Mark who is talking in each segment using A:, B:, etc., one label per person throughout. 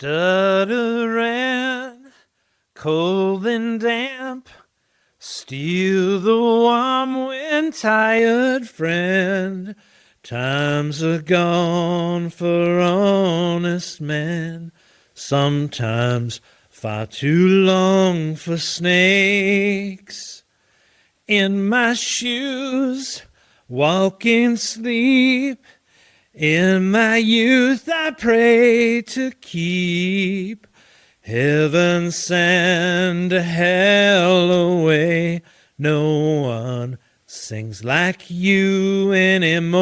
A: Stuttering, cold and damp, steal the warm when tired, friend. Times are gone for honest men, sometimes far too long for snakes. In my shoes, walk in sleep. In my youth I pray to keep heaven send hell away. No one sings like you anymore.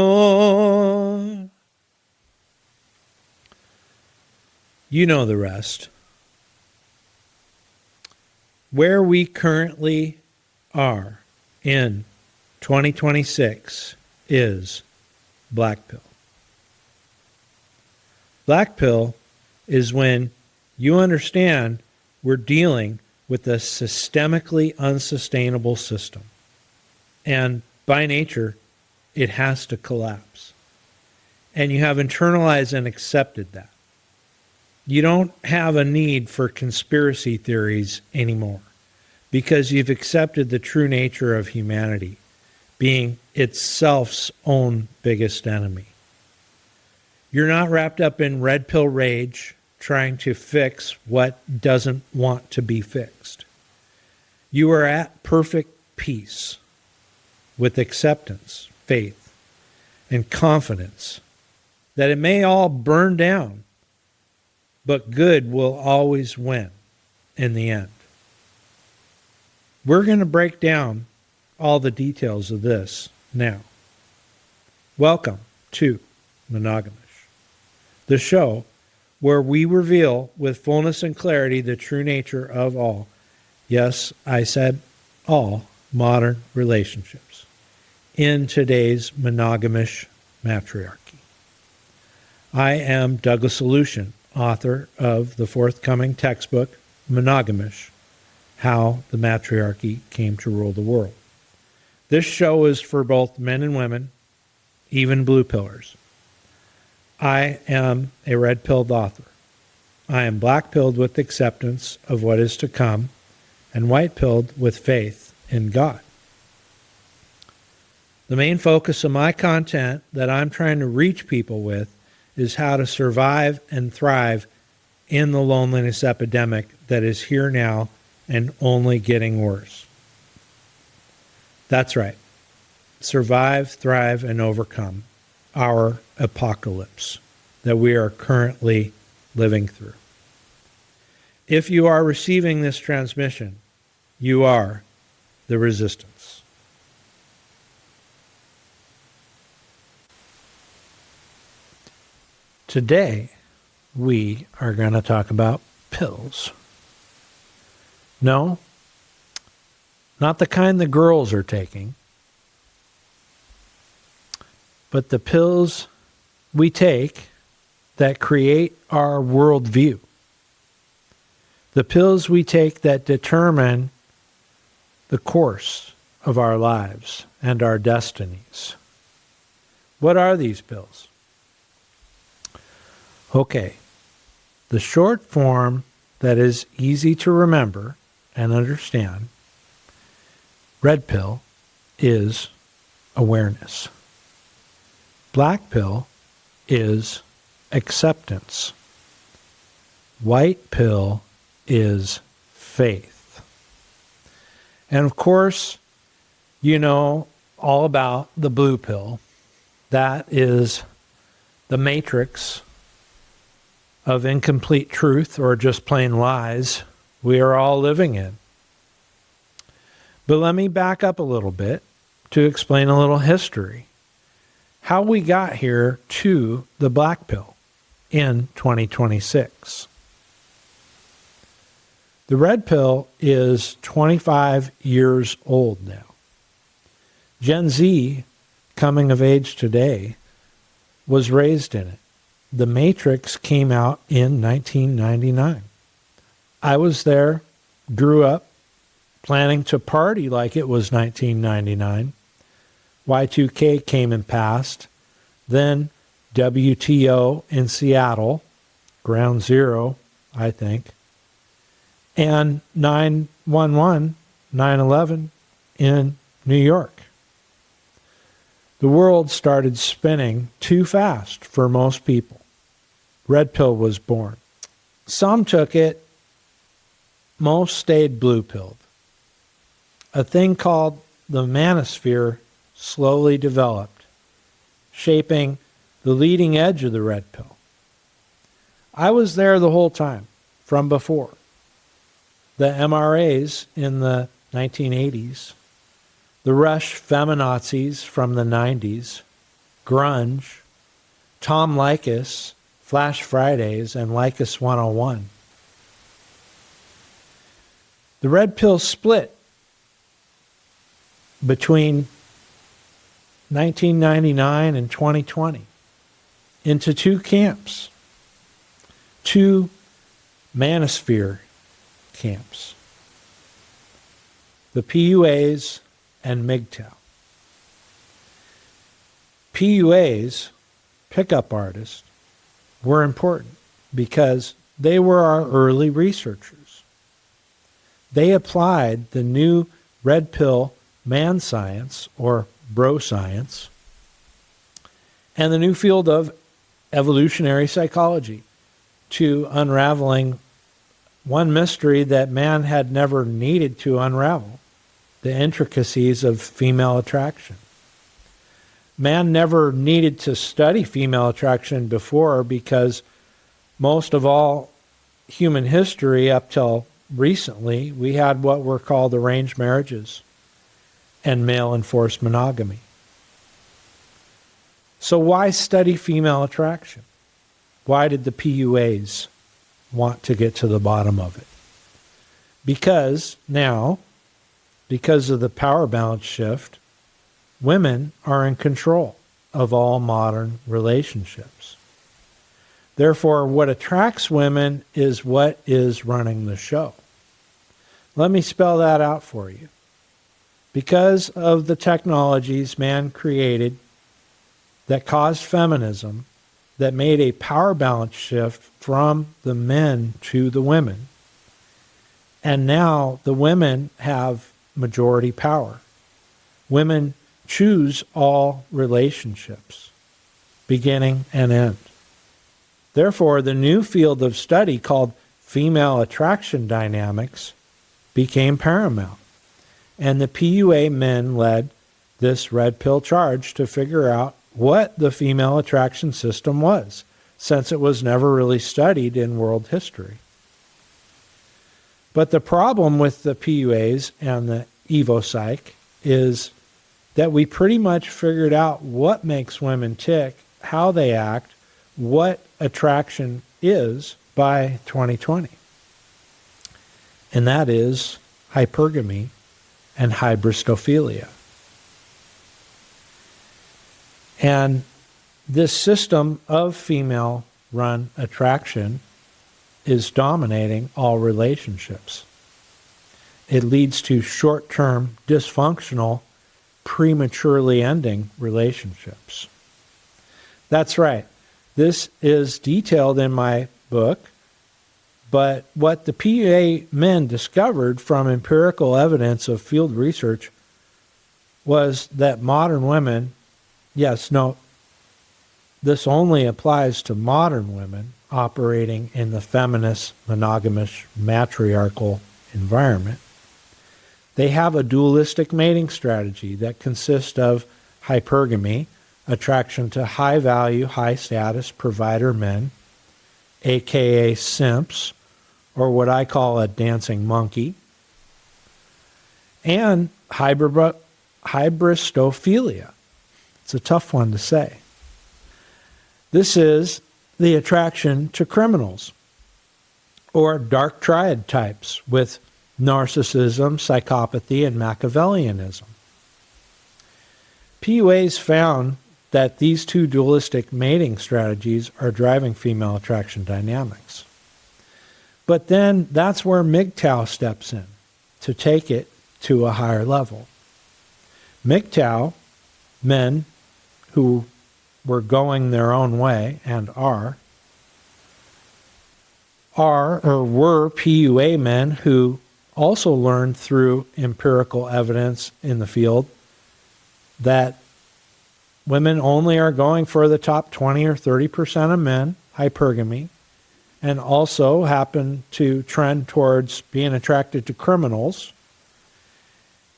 A: You know the rest. Where we currently are in 2026 is black pill. Black pill is when you understand we're dealing with a systemically unsustainable system. And by nature, it has to collapse. And you have internalized and accepted that. You don't have a need for conspiracy theories anymore because you've accepted the true nature of humanity being itself's own biggest enemy. You're not wrapped up in red pill rage trying to fix what doesn't want to be fixed. You are at perfect peace with acceptance, faith, and confidence that it may all burn down, but good will always win in the end. We're going to break down all the details of this now. Welcome to MONOGAMISH, the show where we reveal with fullness and clarity the true nature of all, yes, I said all, modern relationships in today's monogamish matriarchy. I am Douglas Aleutian, author of the forthcoming textbook, Monogamish, How the Matriarchy Came to Rule the World. This show is for both men and women, even blue pillars. I am a red-pilled author. I am black-pilled with acceptance of what is to come and white-pilled with faith in God. The main focus of my content that I'm trying to reach people with is how to survive and thrive in the loneliness epidemic that is here now and only getting worse. That's right. Survive, thrive, and overcome our apocalypse that we are currently living through. If you are receiving this transmission, you are the resistance. Today, we are going to talk about pills. No, not the kind the girls are taking, but the pills we take that create our worldview. The pills we take that determine the course of our lives and our destinies. What are these pills? Okay, the short form that is easy to remember and understand, red pill is awareness. Black pill is acceptance. White pill is faith. And of course, you know all about the blue pill. That is the matrix of incomplete truth or just plain lies we are all living in. But let me back up a little bit to explain a little history. How we got here to the black pill in 2026. The red pill is 25 years old now. Gen Z, coming of age today, was raised in it. The Matrix came out in 1999. I was there, grew up, planning to party like it was 1999. Y2K came and passed. Then WTO in Seattle, Ground Zero, I think, and 9/11, 9/11 in New York. The world started spinning too fast for most people. Red Pill was born. Some took it, most stayed blue-pilled. A thing called the manosphere slowly developed, shaping the leading edge of the red pill. I was there the whole time, from before. The MRAs in the 1980s, the Rush feminazis from the 90s, grunge, Tom Likas, Flash Fridays, and Likas 101. The red pill split between 1999 and 2020 into two camps, two manosphere camps, the PUAs and MGTOW. PUAs, pickup artists, were important because they were our early researchers. They applied the new red pill man science, or bro science, and the new field of evolutionary psychology to unraveling one mystery that man had never needed to unravel, the intricacies of female attraction. Man never needed to study female attraction before because most of all human history up till recently, we had what were called arranged marriages and male-enforced monogamy. So why study female attraction? Why did the PUAs want to get to the bottom of it? Because now, because of the power balance shift, women are in control of all modern relationships. Therefore, what attracts women is what is running the show. Let me spell that out for you. Because of the technologies man created that caused feminism, that made a power balance shift from the men to the women, and now the women have majority power. Women choose all relationships, beginning and end. Therefore, the new field of study called female attraction dynamics became paramount. And the PUA men led this red pill charge to figure out what the female attraction system was, since it was never really studied in world history. But the problem with the PUAs and the EvoPsych is that we pretty much figured out what makes women tick, how they act, what attraction is by 2020. And that is hypergamy and hybristophilia. And this system of female-run attraction is dominating all relationships. It leads to short-term, dysfunctional, prematurely ending relationships. That's right. This is detailed in my book, but what the PUA men discovered from empirical evidence of field research was that modern women, yes, no, this only applies to modern women operating in the feminist, monogamish, matriarchal environment. They have a dualistic mating strategy that consists of hypergamy, attraction to high-value, high-status provider men, aka simps, or what I call a dancing monkey, and hybristophilia. It's a tough one to say. This is the attraction to criminals, or dark triad types with narcissism, psychopathy, and Machiavellianism. PUAs found that these two dualistic mating strategies are driving female attraction dynamics. But then that's where MGTOW steps in to take it to a higher level. MGTOW, men who were going their own way and are are or were PUA men who also learned through empirical evidence in the field that women only are going for the top 20 or 30% of men, hypergamy, and also happen to trend towards being attracted to criminals.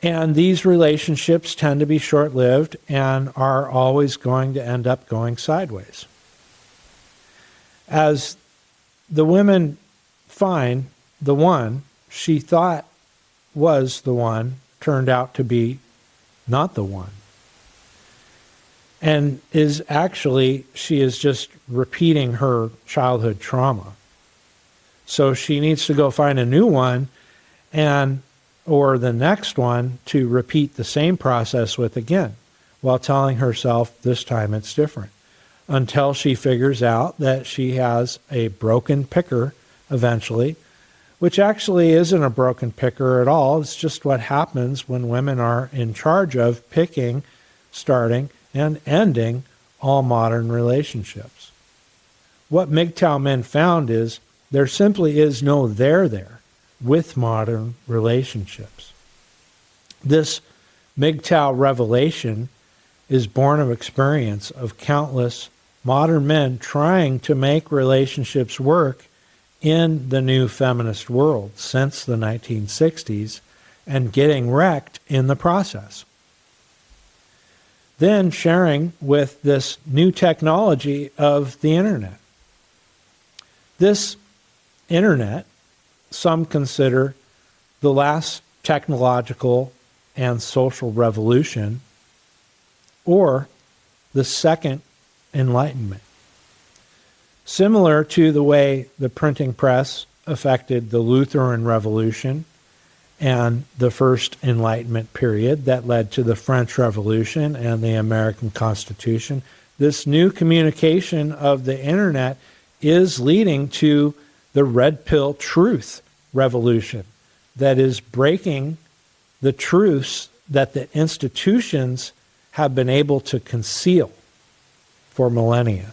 A: And these relationships tend to be short-lived and are always going to end up going sideways. As the women find the one she thought was the one turned out to be not the one. And she is just repeating her childhood trauma. So she needs to go find a new one or the next one to repeat the same process with again, while telling herself this time it's different, until she figures out that she has a broken picker eventually, which actually isn't a broken picker at all. It's just what happens when women are in charge of picking, starting, and ending all modern relationships. What MGTOW men found is there simply is no there with modern relationships. This MGTOW revelation is born of experience of countless modern men trying to make relationships work in the new feminist world since the 1960s and getting wrecked in the process. Then sharing with this new technology of the internet. This internet, some consider the last technological and social revolution, or the second enlightenment. Similar to the way the printing press affected the Lutheran Revolution and the first Enlightenment period that led to the French Revolution and the American Constitution, this new communication of the internet is leading to the red pill truth revolution that is breaking the truths that the institutions have been able to conceal for millennia.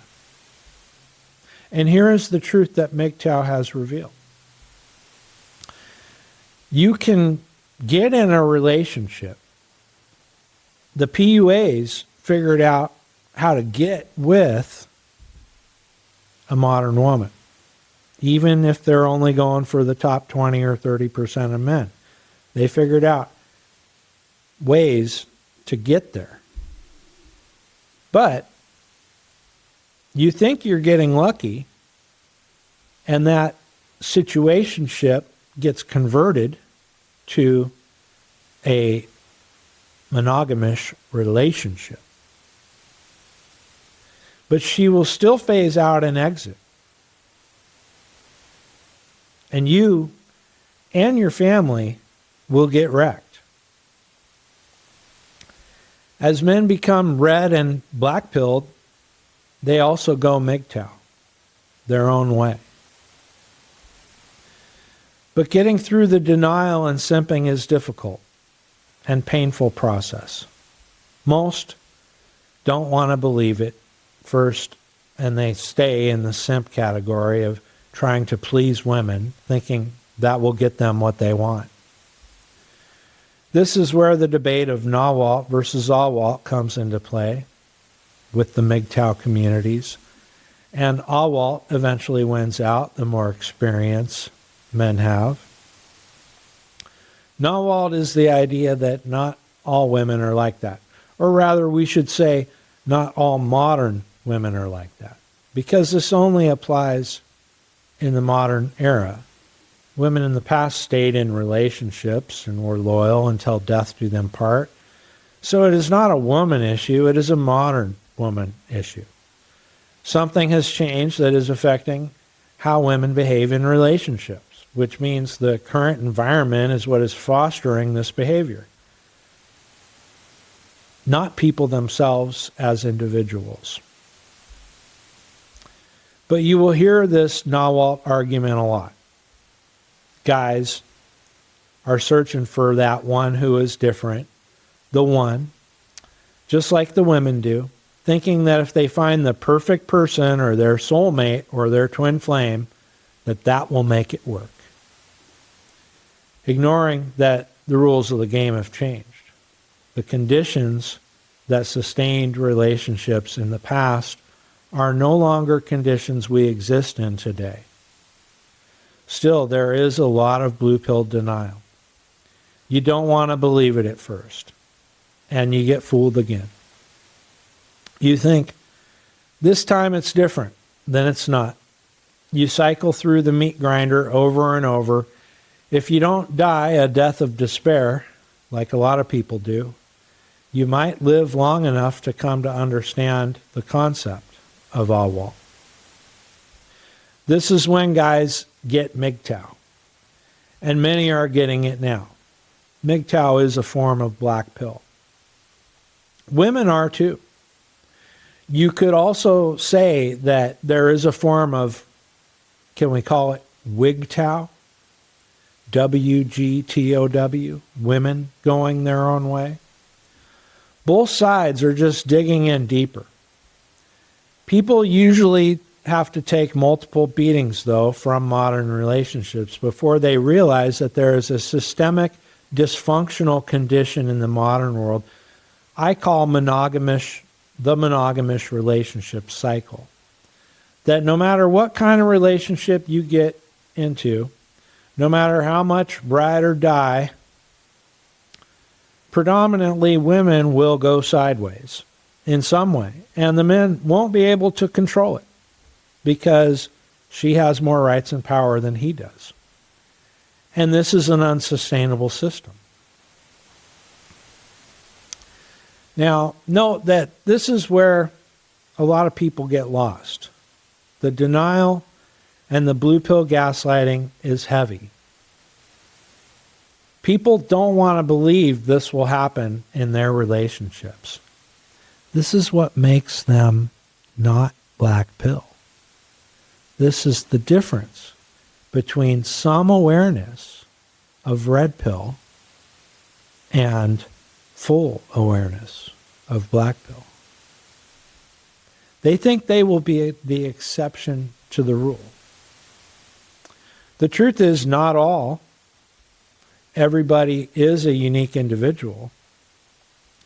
A: And here is the truth that MGTOW has revealed. You can get in a relationship. The PUAs figured out how to get with a modern woman, even if they're only going for the top 20 or 30% of men. They figured out ways to get there. But you think you're getting lucky, and that situationship gets converted to a monogamish relationship. But she will still phase out and exit. And you and your family will get wrecked. As men become red and black-pilled, they also go MGTOW, their own way. But getting through the denial and simping is difficult and painful process. Most don't want to believe it first, and they stay in the simp category of trying to please women, thinking that will get them what they want. This is where the debate of NAWALT versus AWALT comes into play with the MGTOW communities. And AWALT eventually wins out, the more experience men have. NAWALT is the idea that not all women are like that. Or rather, we should say, not all modern women are like that. Because this only applies in the modern era. Women in the past stayed in relationships and were loyal until death do them part. So it is not a woman issue, it is a modern woman issue. Something has changed that is affecting how women behave in relationships, which means the current environment is what is fostering this behavior. Not people themselves as individuals. But you will hear this NAWALT argument a lot. Guys are searching for that one who is different, the one, just like the women do, thinking that if they find the perfect person or their soulmate or their twin flame, that will make it work. Ignoring that the rules of the game have changed. The conditions that sustained relationships in the past are no longer conditions we exist in today. Still, there is a lot of blue pill denial. You don't want to believe it at first, and you get fooled again. You think, this time it's different, then it's not. You cycle through the meat grinder over and over. If you don't die a death of despair, like a lot of people do, you might live long enough to come to understand the concept of AWALT. This is when guys get MGTOW, and many are getting it now. MGTOW is a form of black pill. Women are too. You could also say that there is a form of, can we call it WGTOW? WGTOW, women going their own way. Both sides are just digging in deeper. People usually have to take multiple beatings, though, from modern relationships before they realize that there is a systemic dysfunctional condition in the modern world I call monogamish, the monogamish relationship cycle. That no matter what kind of relationship you get into, no matter how much ride or die, predominantly women will go sideways in some way, and the men won't be able to control it because she has more rights and power than he does. And this is an unsustainable system. Now, note that this is where a lot of people get lost. The denial and the blue pill gaslighting is heavy. People don't want to believe this will happen in their relationships. This is what makes them not black pill. This is the difference between some awareness of red pill and full awareness of black pill. They think they will be the exception to the rule. The truth is, not all. Everybody is a unique individual.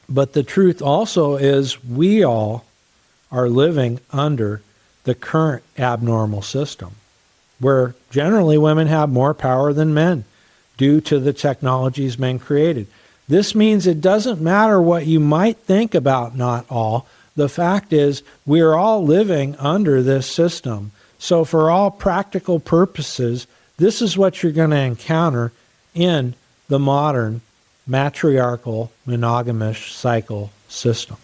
A: But the truth also is we all are living under the current abnormal system, where generally women have more power than men due to the technologies men created. This means it doesn't matter what you might think about not all. The fact is we're all living under this system. So for all practical purposes, this is what you're going to encounter in the modern matriarchal monogamish cycle system.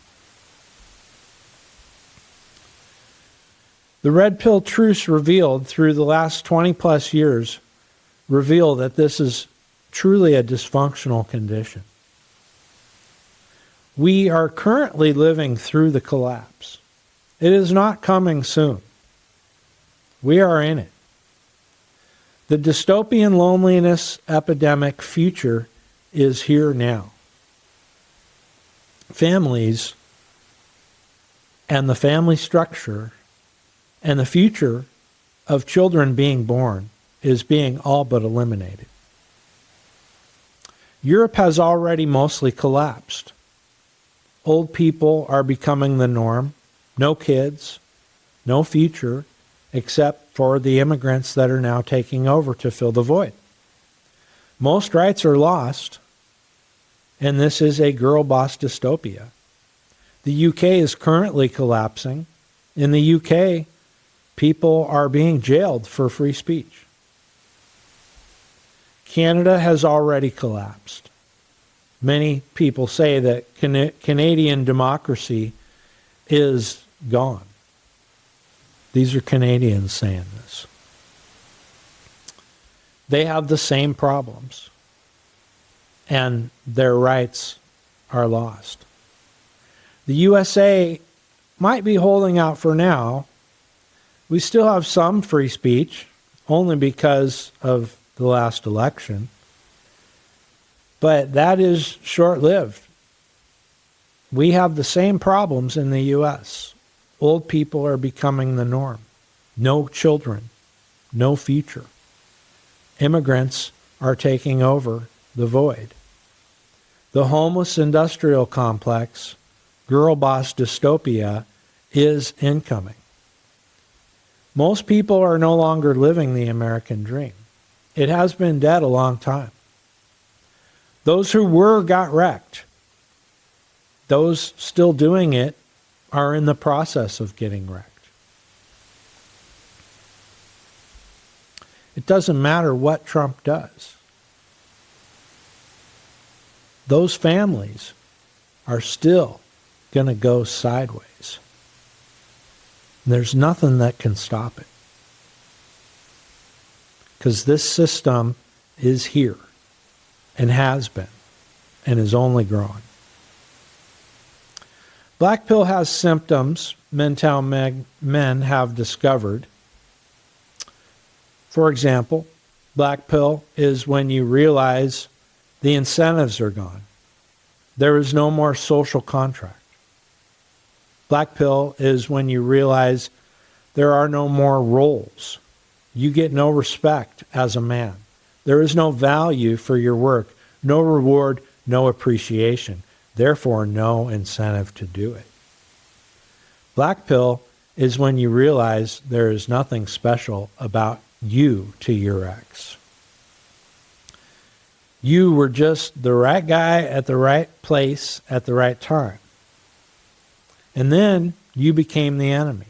A: The red pill truths revealed through the last 20 plus years reveal that this is truly a dysfunctional condition. We are currently living through the collapse. It is not coming soon. We are in it. The dystopian loneliness epidemic future is here now. Families and the family structure and the future of children being born is being all but eliminated. Europe has already mostly collapsed. Old people are becoming the norm. No kids, no future, except for the immigrants that are now taking over to fill the void. Most rights are lost, and this is a girl boss dystopia. The UK is currently collapsing. In the UK, people are being jailed for free speech. Canada has already collapsed. Many people say that Canadian democracy is gone. These are Canadians saying this. They have the same problems, and their rights are lost. The USA might be holding out for now. We still have some free speech, only because of the last election. But that is short-lived. We have the same problems in the U.S. Old people are becoming the norm. No children. no future. Immigrants are taking over the void. The homeless industrial complex, girl boss dystopia, is incoming. Most people are no longer living the American dream. It has been dead a long time. Those who were got wrecked. Those still doing it are in the process of getting wrecked. It doesn't matter what Trump does. Those families are still going to go sideways. There's nothing that can stop it. Because this system is here and has been and is only growing. Black pill has symptoms MGTOW men have discovered. For example, black pill is when you realize the incentives are gone. There is no more social contract. Black pill is when you realize there are no more roles. You get no respect as a man. There is no value for your work, no reward, no appreciation. Therefore, no incentive to do it. Black pill is when you realize there is nothing special about you to your ex. You were just the right guy at the right place at the right time. And then you became the enemy.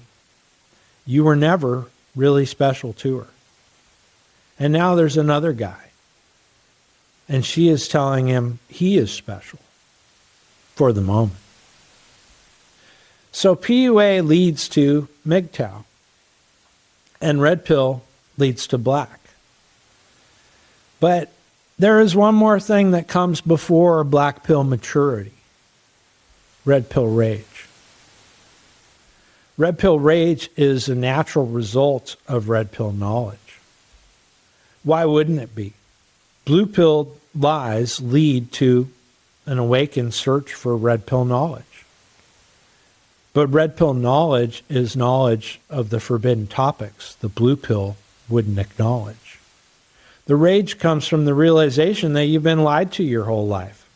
A: You were never really special to her. And now there's another guy. And she is telling him he is special for the moment. So PUA leads to MGTOW. And red pill leads to black. But there is one more thing that comes before black pill maturity. Red pill rage. Red pill rage is a natural result of red pill knowledge. Why wouldn't it be? Blue pill lies lead to an awakened search for red pill knowledge. But red pill knowledge is knowledge of the forbidden topics the blue pill wouldn't acknowledge. The rage comes from the realization that you've been lied to your whole life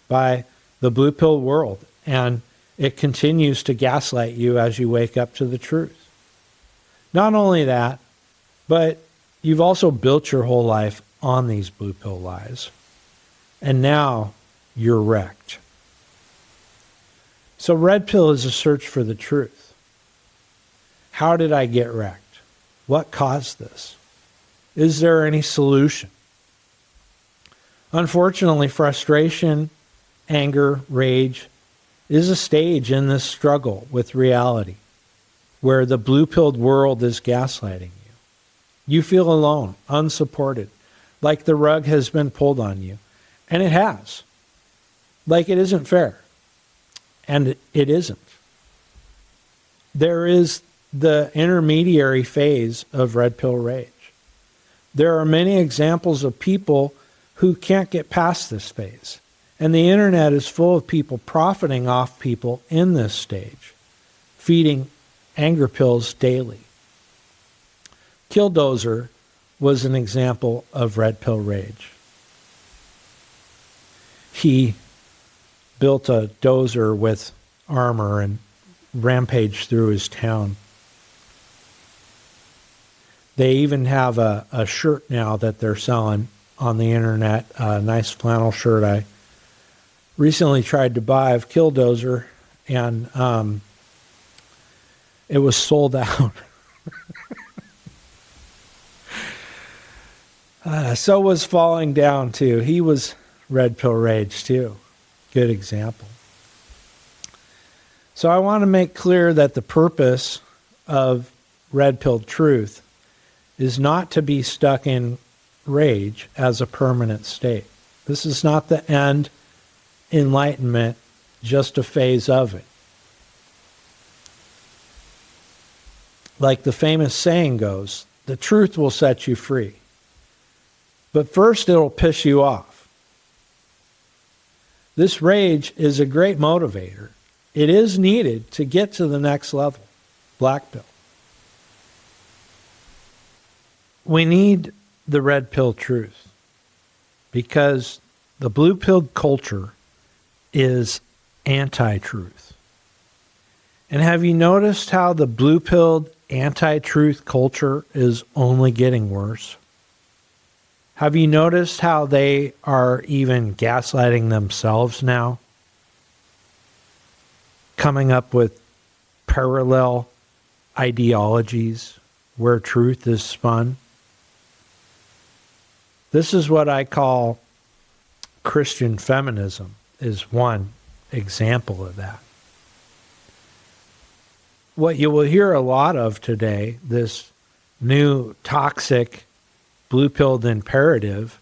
A: by the blue pill world, and it continues to gaslight you as you wake up to the truth. Not only that, but you've also built your whole life on these blue pill lies. And now you're wrecked. So red pill is a search for the truth. How did I get wrecked? What caused this? Is there any solution? Unfortunately, frustration, anger, rage is a stage in this struggle with reality where the blue-pilled world is gaslighting you. You feel alone, unsupported, like the rug has been pulled on you. And it has. Like it isn't fair. And it isn't. There is the intermediary phase of red pill rage. There are many examples of people who can't get past this phase. And the internet is full of people profiting off people in this stage, feeding anger pills daily. Killdozer was an example of red pill rage. He built a dozer with armor and rampaged through his town. They even have a shirt now that they're selling on the internet, a nice flannel shirt I recently tried to buy of Killdozer, and it was sold out. So was Falling Down, too. He was red pill rage, too. Good example. So I want to make clear that the purpose of red pill truth is not to be stuck in rage as a permanent state. This is not the end enlightenment, just a phase of it. Like the famous saying goes, the truth will set you free. But first it'll piss you off. This rage is a great motivator. It is needed to get to the next level, black pill. We need the red pill truth because the blue pill culture is anti-truth. And have you noticed how the blue pilled anti-truth culture is only getting worse? Have you noticed how they are even gaslighting themselves now? Coming up with parallel ideologies where truth is spun? This is what I call Christian feminism, is one example of that. What you will hear a lot of today, this new toxic blue-pilled imperative,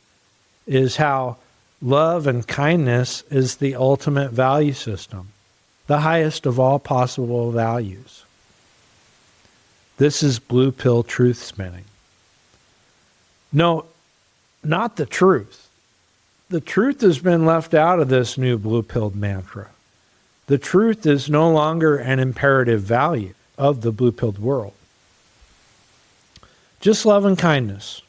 A: is how love and kindness is the ultimate value system, the highest of all possible values. This is blue pill truth spinning. No, not the truth. The truth has been left out of this new blue-pilled mantra. The truth is no longer an imperative value of the blue-pilled world. Just love and kindness.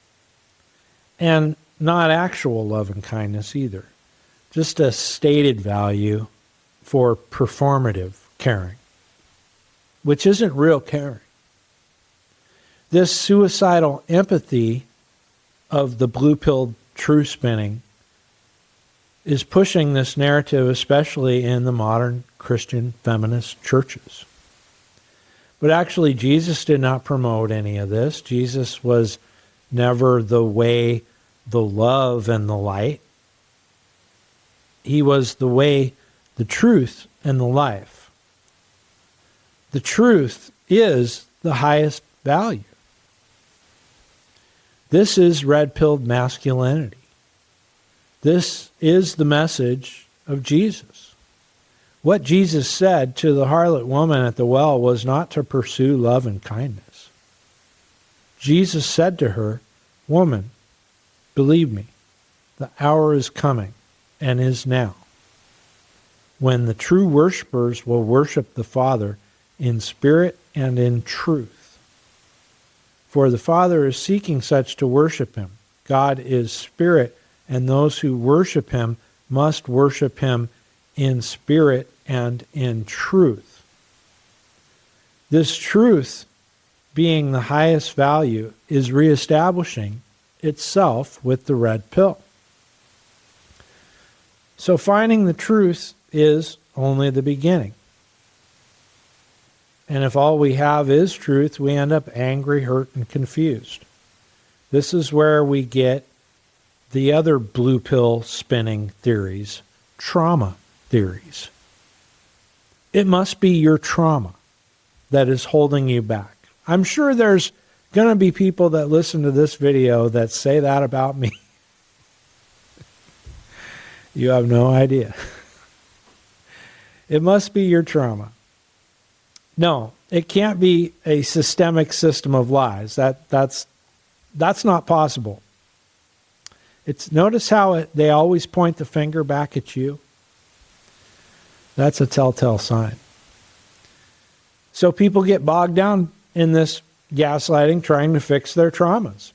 A: And not actual love and kindness either. Just a stated value for performative caring, which isn't real caring. This suicidal empathy of the blue-pilled truth spinning is pushing this narrative, especially in the modern Christian feminist churches. But actually, Jesus did not promote any of this. Jesus was never the way, the love, and the light. He was the way, the truth, and the life. The truth is the highest value. This is red-pilled masculinity. This is the message of Jesus. What Jesus said to the harlot woman at the well was not to pursue love and kindness. Jesus said to her, "Woman, believe me, the hour is coming and is now, when the true worshipers will worship the Father in spirit and in truth. For the Father is seeking such to worship him. God is spirit, and those who worship him must worship him in spirit and in truth." This truth, being the highest value, is reestablishing itself with the red pill. So finding the truth is only the beginning. And if all we have is truth, we end up angry, hurt, and confused. This is where we get the other blue pill spinning theories, trauma theories. It must be your trauma that is holding you back. I'm sure there's going to be people that listen to this video that say that about me. You have no idea. It must be your trauma. No, it can't be a systemic system of lies. That's not possible. Notice how they always point the finger back at you. That's a telltale sign. So people get bogged down in this gaslighting, trying to fix their traumas.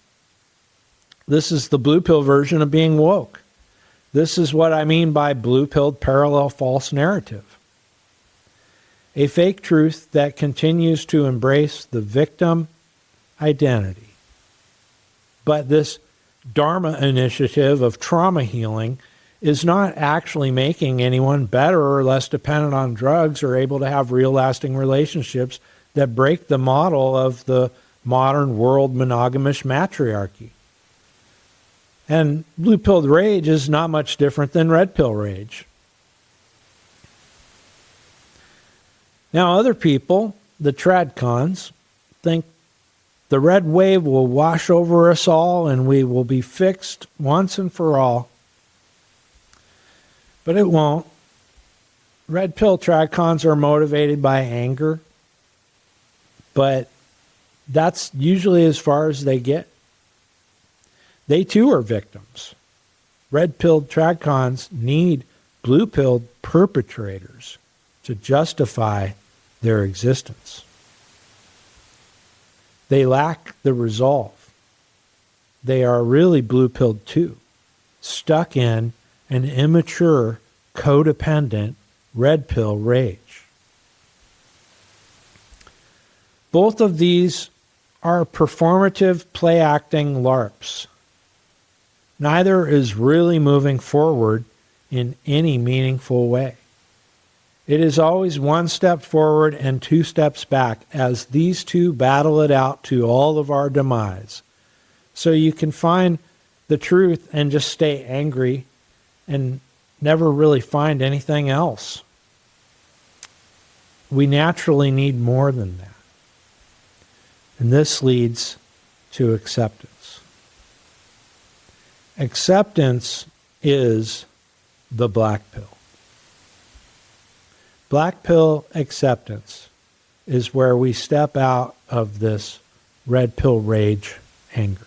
A: This is the blue pill version of being woke. This is what I mean by blue-pilled parallel false narrative. A fake truth that continues to embrace the victim identity. But this Dharma initiative of trauma healing is not actually making anyone better or less dependent on drugs or able to have real lasting relationships that break the model of the modern world monogamish matriarchy. And blue-pilled rage is not much different than red pill rage. Now other people, the tradcons, think the red wave will wash over us all and we will be fixed once and for all. But it won't. Red pill tradcons are motivated by anger, but that's usually as far as they get. They too are victims. Red-pilled tradcons need blue-pilled perpetrators to justify their existence. They lack the resolve. they are really blue-pilled too, stuck in an immature, codependent red pill rage. Both of these are performative, play-acting LARPs. Neither is really moving forward in any meaningful way. It is always one step forward and two steps back as these two battle it out to all of our demise. So you can find the truth and just stay angry and never really find anything else. We naturally need more than that. And this leads to acceptance. Acceptance is the black pill. Black pill acceptance is where we step out of this red pill rage anger.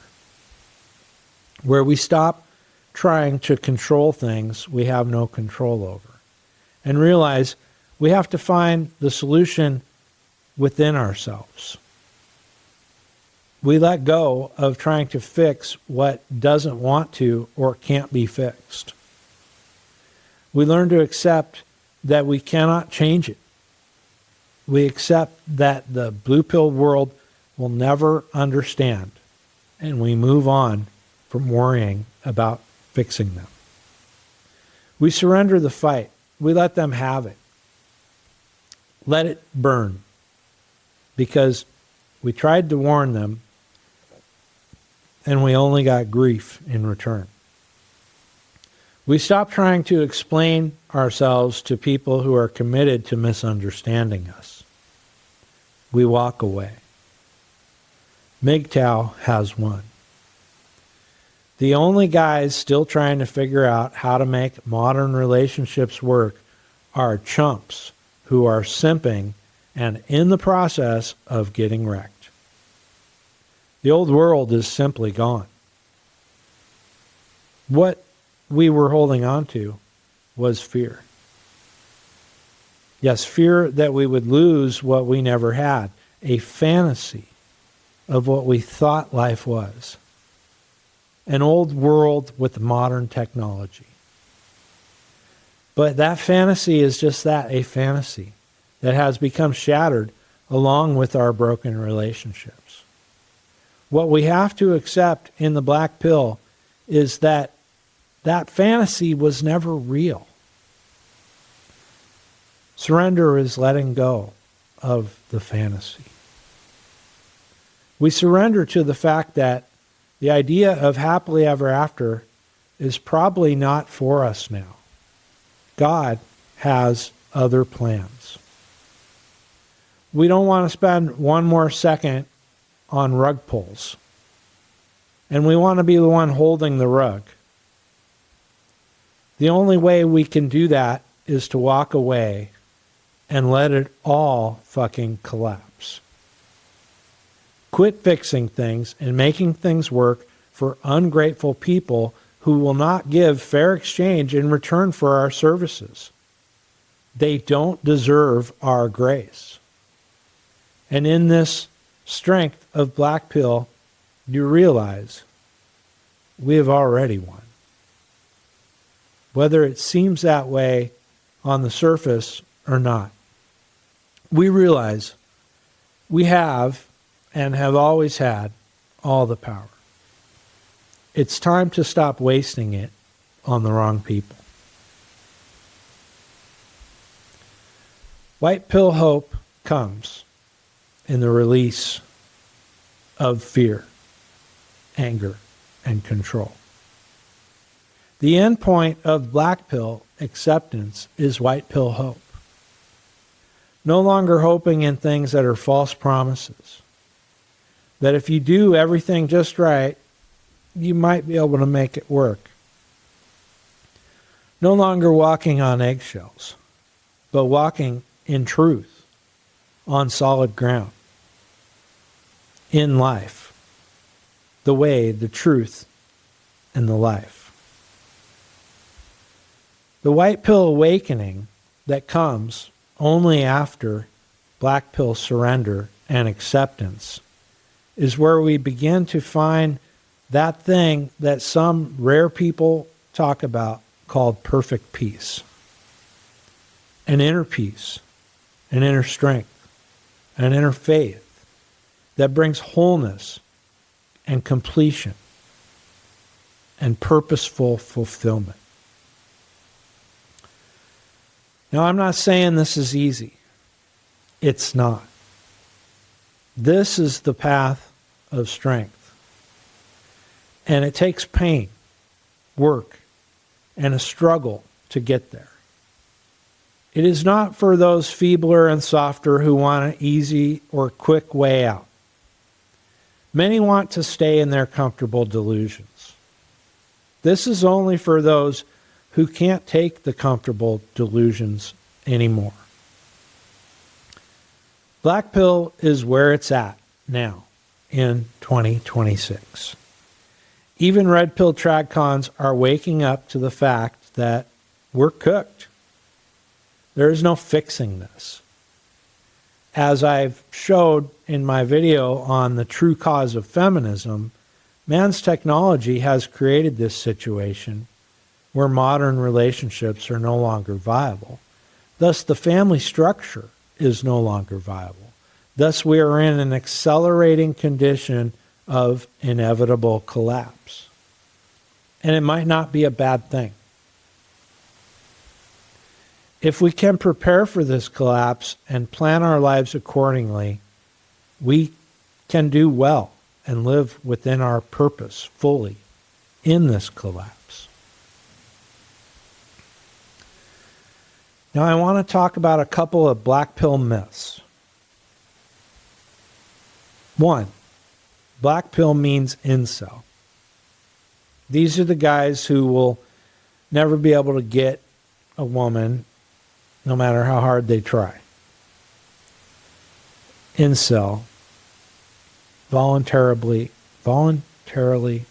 A: Where we stop trying to control things we have no control over and realize we have to find the solution within ourselves. We let go of trying to fix what doesn't want to or can't be fixed. We learn to accept that we cannot change it. We accept that the blue pill world will never understand, and we move on from worrying about fixing them. We surrender the fight. We let them have it. Let it burn. Because we tried to warn them, and we only got grief in return. We stop trying to explain ourselves to people who are committed to misunderstanding us. We walk away. MGTOW has won. The only guys still trying to figure out how to make modern relationships work are chumps who are simping and in the process of getting wrecked. The old world is simply gone. What we were holding on to was fear. Yes, fear that we would lose what we never had, a fantasy of what we thought life was. An old world with modern technology. But that fantasy is just that, a fantasy that has become shattered along with our broken relationships. What we have to accept in the black pill is that that fantasy was never real. Surrender is letting go of the fantasy. We surrender to the fact that the idea of happily ever after is probably not for us now. God has other plans. We don't want to spend one more second on rug pulls. And we want to be the one holding the rug. The only way we can do that is to walk away and let it all fucking collapse. Quit fixing things and making things work for ungrateful people who will not give fair exchange in return for our services. They don't deserve our grace. And in this strength of black pill, you realize we have already won. Whether it seems that way on the surface or not, we realize we have and have always had all the power. It's time to stop wasting it on the wrong people. White pill hope comes in the release of fear, anger, and control. The end point of black pill acceptance is white pill hope. No longer hoping in things that are false promises. That if you do everything just right, you might be able to make it work. No longer walking on eggshells, but walking in truth, on solid ground, in life, the way, the truth, and the life. The white pill awakening that comes only after black pill surrender and acceptance is where we begin to find that thing that some rare people talk about called perfect peace. An inner peace, an inner strength, an inner faith that brings wholeness and completion and purposeful fulfillment. Now, I'm not saying this is easy. It's not. This is the path of strength. And it takes pain, work, and a struggle to get there. It is not for those feebler and softer who want an easy or quick way out. Many want to stay in their comfortable delusions. This is only for those who can't take the comfortable delusions anymore. Black pill is where it's at now in 2026. Even red pill tradcons are waking up to the fact that we're cooked. There is no fixing this. As I've showed in my video on the true cause of feminism, man's technology has created this situation where modern relationships are no longer viable. Thus, the family structure is no longer viable. Thus, we are in an accelerating condition of inevitable collapse. And it might not be a bad thing. If we can prepare for this collapse and plan our lives accordingly, we can do well and live within our purpose fully in this collapse. Now, I want to talk about a couple of black pill myths. 1, black pill means incel. These are the guys who will never be able to get a woman no matter how hard they try. Incel, voluntarily involuntary,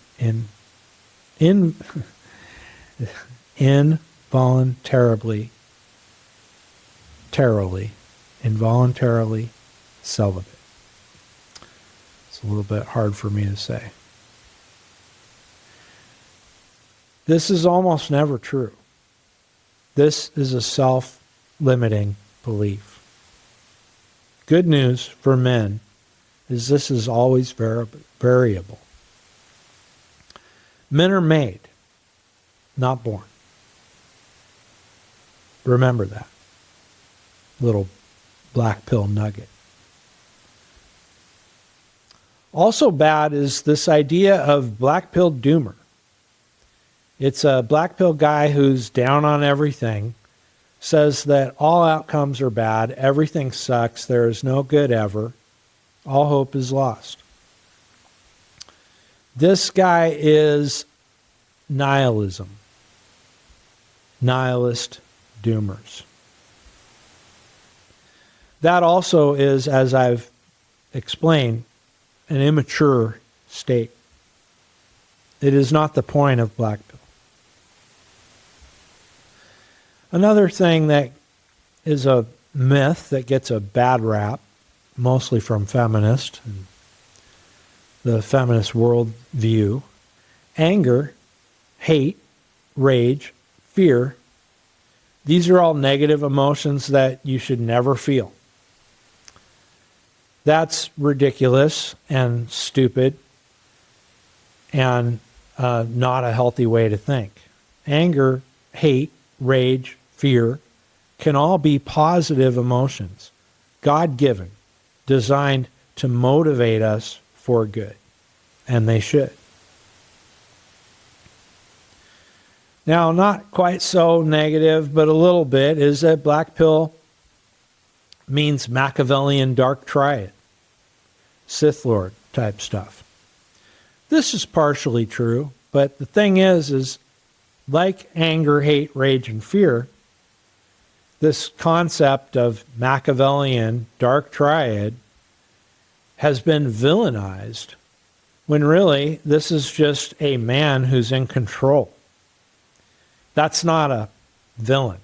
A: involuntarily celibate. It's a little bit hard for me to say. This is almost never true. This is a self-limiting belief. Good news for men is this is always variable. Men are made, not born. Remember that little black pill nugget. Also bad is this idea of black pill doomer. It's a black pill guy who's down on everything, says that all outcomes are bad, everything sucks, there is no good ever, all hope is lost. This guy is nihilism. Nihilist doomers. That also is, as I've explained, an immature state. It is not the point of black pill. Another thing that is a myth that gets a bad rap, mostly from feminists and the feminist worldview, anger, hate, rage, fear, these are all negative emotions that you should never feel. That's ridiculous and stupid and not a healthy way to think. Anger, hate, rage, fear can all be positive emotions, God-given, designed to motivate us for good, and they should. Now, not quite so negative, but a little bit, is that black pill means Machiavellian dark triad, Sith Lord type stuff. This is partially true, but the thing is like anger, hate, rage, and fear, this concept of Machiavellian dark triad has been villainized when really this is just a man who's in control. That's not a villain.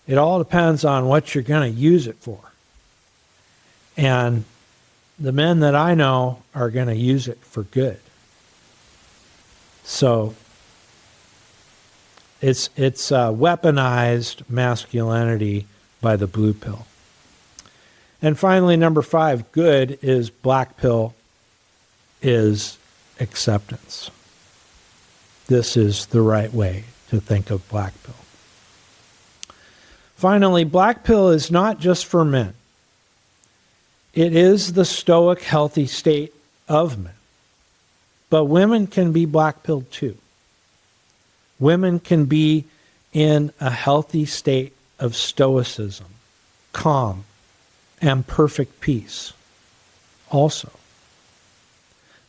A: It all depends on what you're going to use it for. And the men that I know are going to use it for good. So it's weaponized masculinity by the blue pill. And finally, number 5, good is black pill is acceptance. This is the right way to think of black pill. Finally, black pill is not just for men. It is the stoic, healthy state of men. But women can be black pilled too. Women can be in a healthy state of stoicism, calm, and perfect peace also.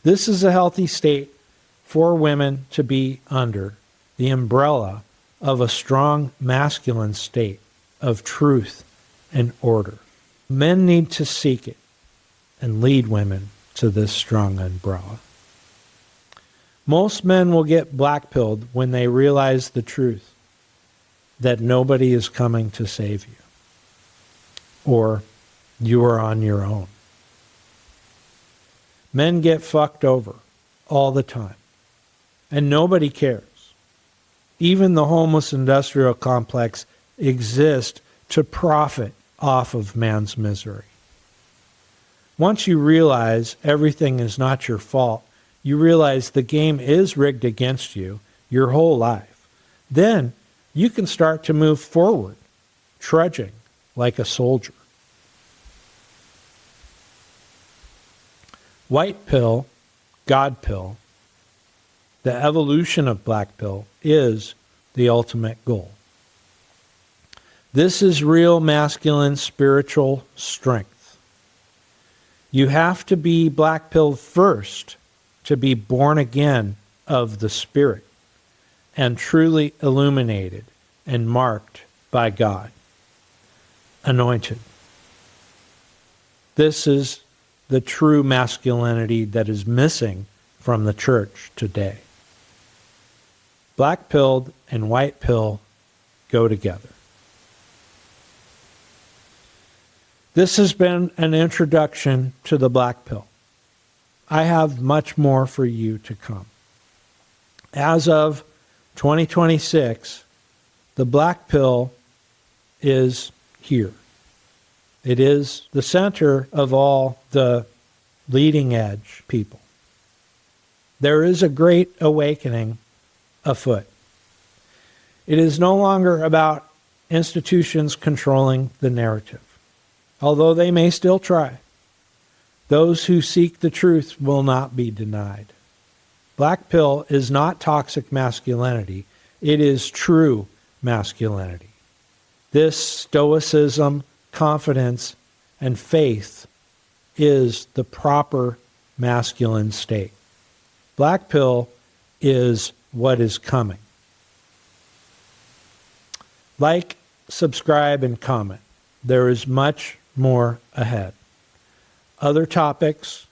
A: This is a healthy state for women to be under the umbrella of a strong masculine state of truth and order. Men need to seek it and lead women to this strong umbrella. Most men will get black-pilled when they realize the truth that nobody is coming to save you, or you are on your own. Men get fucked over all the time, and nobody cares. Even the homeless industrial complex exists to profit off of man's misery. Once you realize everything is not your fault, you realize the game is rigged against you your whole life, then you can start to move forward, trudging like a soldier. White pill, God pill, the evolution of black pill is the ultimate goal. This is real masculine spiritual strength. You have to be black pilled first to be born again of the Spirit and truly illuminated and marked by God, anointed. This is the true masculinity that is missing from the church today. Black pilled and white pill go together. This has been an introduction to the black pill. I have much more for you to come. As of 2026, the black pill is here. It is the center of all the leading edge people. There is a great awakening afoot. It is no longer about institutions controlling the narrative, although they may still try. Those who seek the truth will not be denied. Black pill is not toxic masculinity. It is true masculinity. This stoicism, confidence, and faith is the proper masculine state. Black pill is what is coming. Like, subscribe, and comment. There is much more ahead. Other topics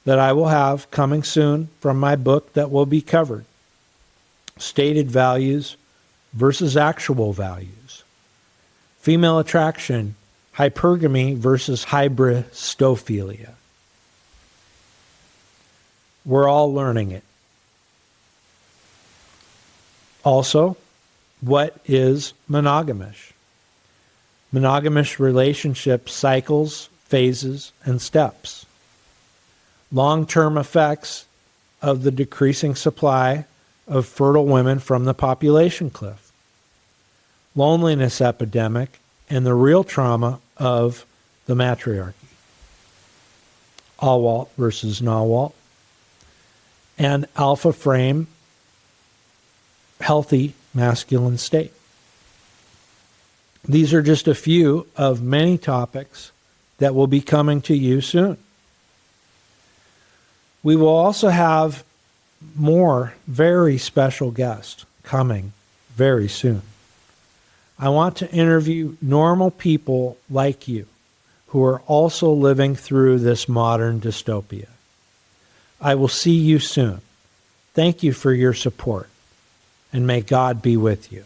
A: that I will have coming soon from my book that will be covered. Stated values versus actual values. Female attraction, hypergamy versus hybristophilia. We're all learning it. Also, what is monogamish? Monogamish relationship cycles, phases, and steps. Long-term effects of the decreasing supply of fertile women from the population cliff. Loneliness epidemic and the real trauma of the matriarchy. AWALT versus NAWALT. And alpha frame, healthy masculine state. These are just a few of many topics that will be coming to you soon. We will also have more very special guests coming very soon. I want to interview normal people like you who are also living through this modern dystopia. I will see you soon. Thank you for your support, and may God be with you.